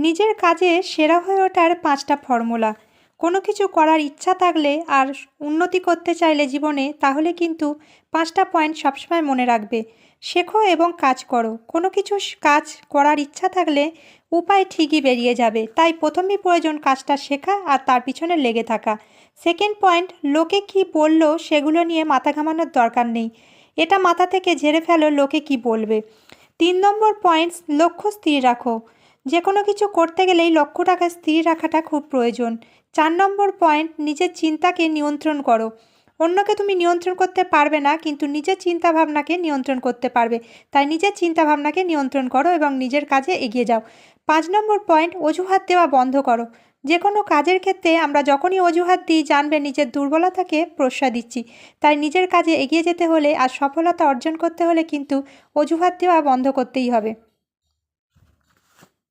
নিজের কাজে সেরা হয়ে ওঠার ৫টা ফর্মুলা। কোনো কিছু করার ইচ্ছা থাকলে আর উন্নতি করতে চাইলে জীবনে, তাহলে কিন্তু ৫টা পয়েন্ট সবসময় মনে রাখবে। শেখো এবং কাজ করো। কোনো কিছু কাজ করার ইচ্ছা থাকলে উপায় ঠিকই বেরিয়ে যাবে। তাই প্রথমেই প্রয়োজন কাজটা শেখা আর তার পিছনে লেগে থাকা। সেকেন্ড পয়েন্ট, লোকে কি বলল সেগুলো নিয়ে মাথা ঘামানোর দরকার নেই। এটা মাথা থেকে ঝেড়ে ফেলো, লোকে কি বলবে। ৩ নম্বর পয়েন্টস, লক্ষ্য স্থির রাখো। যে কোনো কিছু করতে গেলেই লক্ষ্যটাকে স্থির রাখাটা খুব প্রয়োজন। ৪ নম্বর পয়েন্ট, নিজের চিন্তাকে নিয়ন্ত্রণ করো। অন্যকে তুমি নিয়ন্ত্রণ করতে পারবে না, কিন্তু নিজের চিন্তাভাবনাকে নিয়ন্ত্রণ করতে পারবে। তাই নিজের চিন্তাভাবনাকে নিয়ন্ত্রণ করো এবং নিজের কাজে এগিয়ে যাও। ৫ নম্বর পয়েন্ট, অজুহাত দেওয়া বন্ধ করো। যে কোনো কাজের ক্ষেত্রে আমরা যখনই অজুহাত দিই, জানবে নিজের দুর্বলতাকে প্রশ্রয় দিচ্ছি। তাই নিজের কাজে এগিয়ে যেতে হলে আর সফলতা অর্জন করতে হলে কিন্তু অজুহাত দেওয়া বন্ধ করতেই হবে।